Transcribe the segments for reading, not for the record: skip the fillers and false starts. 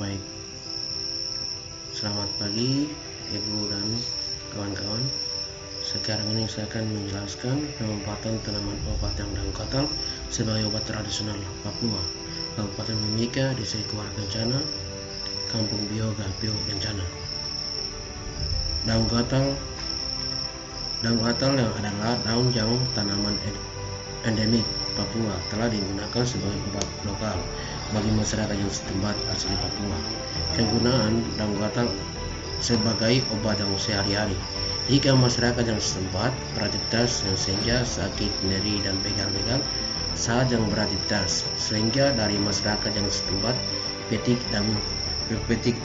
baik. Selamat pagi Ibu dan kawan-kawan. Sekarang ini saya akan menjelaskan pemanfaatan tanaman obat yang daun katal sebagai obat tradisional Papua, Kabupaten Mimika, Desa Kuala Kencana, Kampung Bioga, Pio Kencana. Daun katal yang adalah daun yang tanaman endemik Papua telah digunakan sebagai obat lokal bagi masyarakat yang setempat asli Papua. Penggunaan daun katal sebagai obat yang sehari-hari jika masyarakat yang setempat beraktivitas yang sehingga sakit, nyeri, dan pegal-pegal saat yang beraktivitas, sehingga dari masyarakat yang setempat petik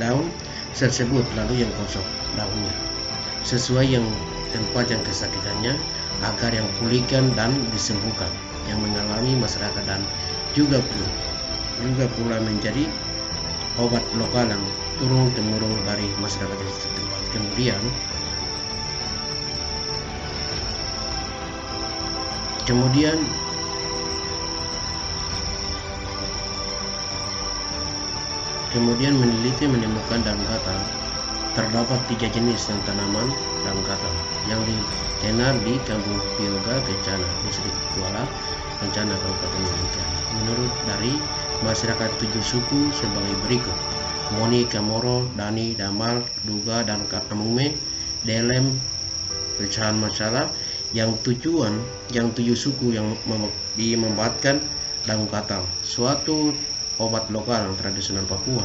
daun tersebut lalu yang gosok daunnya sesuai yang tempat yang kesakitannya agar yang pulihkan dan disembuhkan yang mengalami masyarakat, dan juga pula menjadi obat lokal yang turun-temurun dari masyarakat yang setempat. Kemudian meneliti menemukan daun katal terdapat 3 jenis yang tanaman daun katal yang dikenal di Kampung Bioga Kencana, Distrik Kuala Kencana, Kabupaten Mimika. Menurut dari masyarakat 7 suku sebagai berikut: Moni, Kamoro, Dani, Damal, Duga, dan Katamume. Dalam pecahan masalah yang 7 suku yang membuatkan daun katal suatu obat lokal yang tradisional Papua.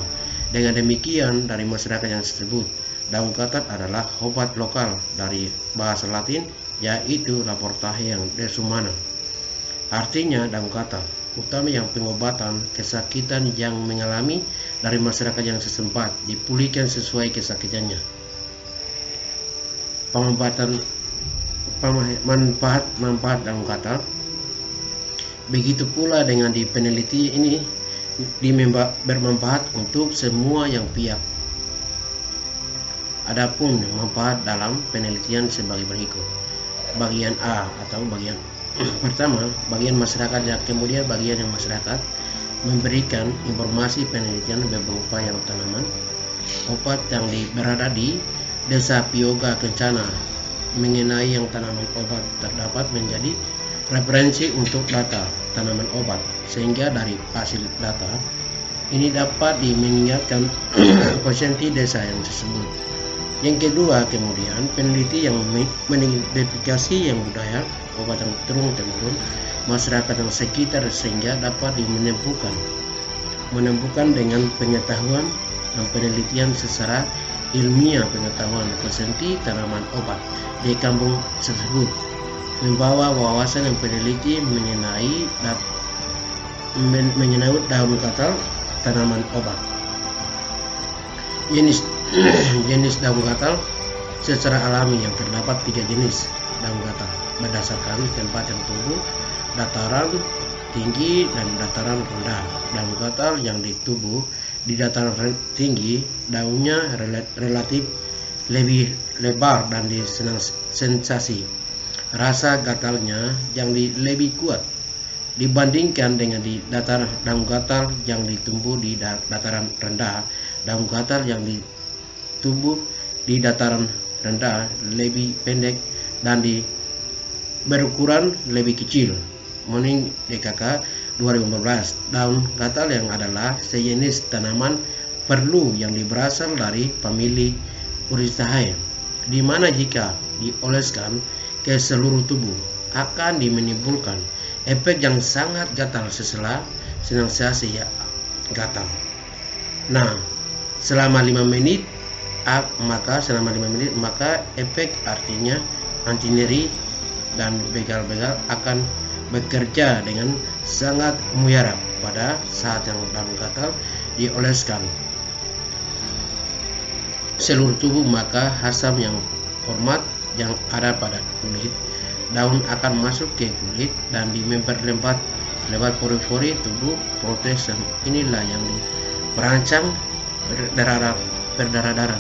Dengan demikian, dari masyarakat yang tersebut, daun katal adalah obat lokal dari bahasa Latin, yaitu Laportae yang desumana. Artinya daun katal utama yang pengobatan kesakitan yang mengalami dari masyarakat yang setempat dipulihkan sesuai kesakitannya. Manfaat daun katal. Begitu pula dengan di peneliti ini bermanfaat untuk semua yang pihak. Adapun manfaat dalam penelitian sebagai berikut. Bagian A atau bagian pertama, bagian masyarakat, dan kemudian bagian yang masyarakat memberikan informasi penelitian berupa yang tanaman obat yang berada di Desa Bioga Kencana mengenai yang tanaman obat terdapat menjadi referensi untuk data tanaman obat, sehingga dari hasil data ini dapat mengingatkan konsentrasi desa yang tersebut. Yang kedua, kemudian peneliti yang mengidentifikasi yang budaya obat yang turun-temurun masyarakat yang sekitar, sehingga dapat menemukan dengan pengetahuan dan penelitian secara ilmiah pengetahuan konsentrasi tanaman obat di kampung tersebut, membawa wawasan yang peneliti mengenai daun katal tanaman obat. Jenis daun katal secara alami yang terdapat 3 jenis daun katal berdasarkan tempat yang tumbuh, dataran tinggi dan dataran rendah. Daun katal yang ditumbuh di dataran tinggi, daunnya relatif lebih lebar dan disenang sensasi rasa gatalnya yang lebih kuat dibandingkan dengan di daun katal yang ditumbuh di dataran rendah. Daun katal yang ditumbuh di dataran rendah lebih pendek dan berukuran lebih kecil. Moning DKK 2014. Daun katal yang adalah sejenis tanaman perlu yang berasal dari famili Uristaceae, di mana jika dioleskan ke seluruh tubuh akan menimbulkan efek yang sangat gatal setelah sensasi gatal. Nah, selama 5 menit maka efek artinya anti nyeri dan begal-begal akan bekerja dengan sangat mujarab pada saat yang daun katal dioleskan seluruh tubuh. Maka asam yang hormat yang ada pada kulit daun akan masuk ke kulit dan memperlembat lewat pori-pori tubuh protes, dan inilah yang berancam perdarahan.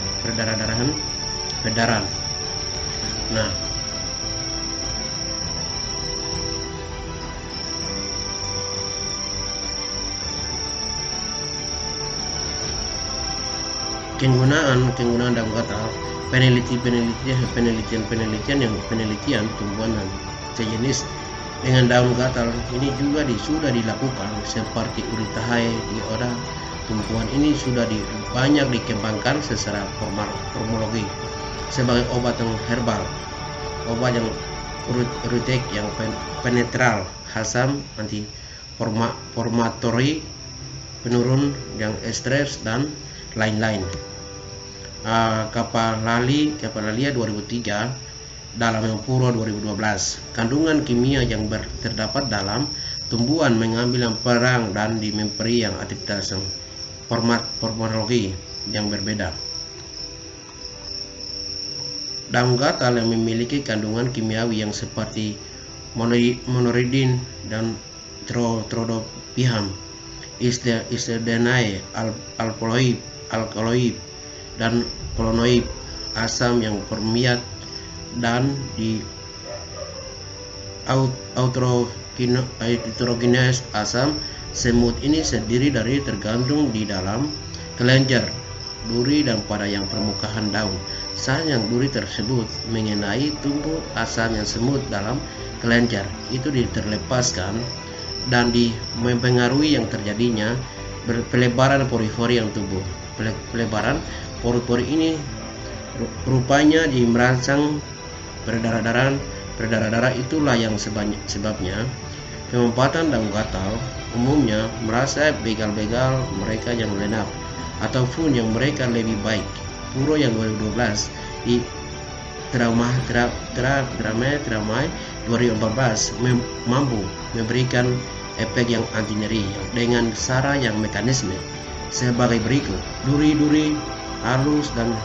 Nah, penggunaan daun gatal, penelitian tumbuhan dan sejenis dengan daun gatal ini juga sudah dilakukan, seperti Uritaceae dioda. Tumbuhan ini sudah banyak dikembangkan secara farmakologi sebagai obat yang herbal, obat yang diuretik, yang penetral, asam, anti-inflamatori, penurun yang stres, dan lain-lain. Kapalalia 2003, dalam yang Puro 2012. Kandungan kimia yang terdapat dalam tumbuhan mengambil peran dan memberi yang aktivitas farmakologi yang berbeda. Daun gatal yang memiliki kandungan kimiawi yang seperti monoridin dan trodopiham, isodenae, alkaloid, dan flavonoid, asam yang permiat, dan di autotrogenes. Asam semut ini sendiri tergantung di dalam kelenjar, duri, dan pada yang permukaan daun. Sayang duri tersebut mengenai tumbuh asam yang semut dalam kelenjar itu terlepaskan dan mempengaruhi yang terjadinya pelebaran pori-pori yang tumbuh. Pelebaran pori-pori ini rupanya merangsang peredaran darah. Itulah yang sebabnya pemanfaatan daun gatal umumnya merasa begal-begal mereka yang lenak ataupun yang mereka lebih baik. Puro yang 2012 di Dramai 2014 mampu memberikan efek yang anti nyeri dengan cara yang mekanisme sebagai berikut. Duri-duri halus dan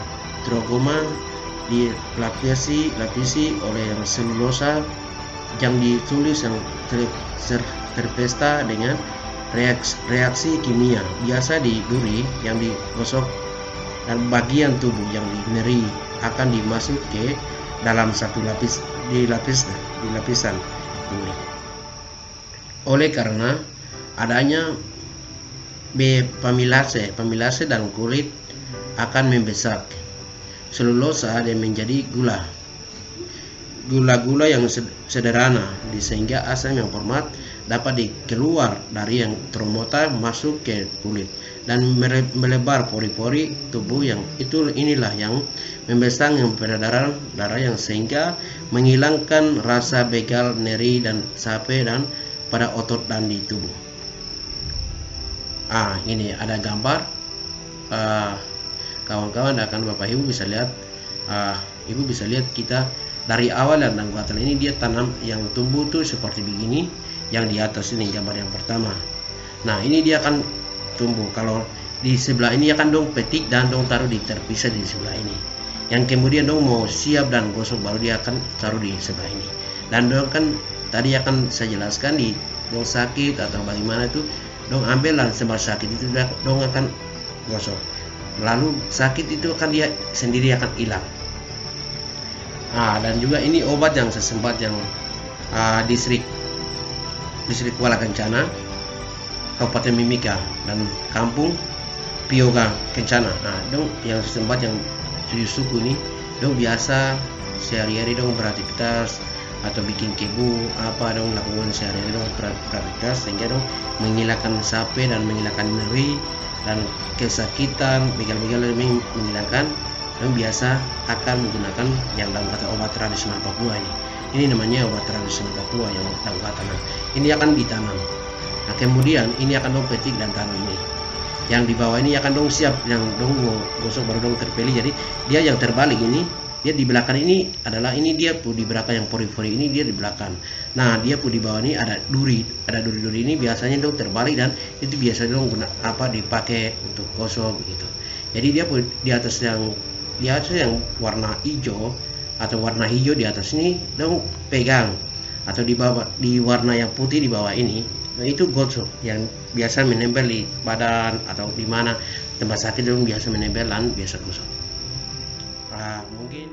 trogoma dilapisi oleh yang selulosa yang ditulis yang terpesta dengan reaksi kimia. Biasa di duri yang digosok dan bagian tubuh yang nyeri akan dimasuk ke dalam satu lapisan duri. Oleh karena adanya pamilase dan kulit akan membesar selulosa dan menjadi gula yang sederhana, sehingga asam yang format dapat dikeluar dari yang tromota masuk ke kulit dan melebar pori-pori tubuh yang inilah yang membesar yang peredaran darah yang sehingga menghilangkan rasa begal, nyeri, dan capek dan pada otot dan di tubuh. Ini ada gambar. Kawan-kawan akan Bapak Ibu bisa lihat, Ibu bisa lihat kita dari awal dan daun gatal ini dia tanam yang tumbuh tuh seperti begini. Yang di atas ini gambar yang pertama. Nah, ini dia akan tumbuh. Kalau di sebelah ini akan dong petik dan dong taruh terpisah di sebelah ini. Yang kemudian dong mau siap dan gosok baru dia akan taruh di sebelah ini. Dan dong kan tadi akan saya jelaskan di dong sakit atau bagaimana itu dong ambil dan sebab sakit itu dong akan gosok. Lalu sakit itu akan dia sendiri akan hilang. Dan juga ini obat yang sesempat yang distrik Kuala Kencana, Kabupaten Mimika, dan Kampung Pioga Kencana. Dong yang sesempat yang 7 suku ini dong biasa sehari-hari dong beraktivitas atau bikin kebu dong lakukan sehari-hari dong beraktivitas sehingga dong menghilangkan capek dan menghilangkan nyeri dan kesakitan, begal-begal menghilangkan. Dong biasa akan menggunakan yang daun gatal obat tradisional Papua ini. Ini namanya obat tradisional Papua yang daun gatal. Ini akan ditanam. Nah, kemudian ini akan dong petik dan taruh ini. Yang di bawah ini akan dong siap yang dong mau gosok baru dong terpilih. Jadi dia yang terbalik ini, dia di belakang ini adalah ini dia di belakang yang pori-pori ini dia di belakang. Nah, dia di bawah ini ada duri ini biasanya dong terbalik dan itu biasanya dong dipakai untuk gosok gitu. Jadi dia di atas yang warna hijau atau warna hijau di atas ini dong pegang, atau di bawah di warna yang putih di bawah ini, nah itu gosok yang biasa menempel di badan atau di mana tempat sakit dong biasa menempel dan biasa gosok. Mungkin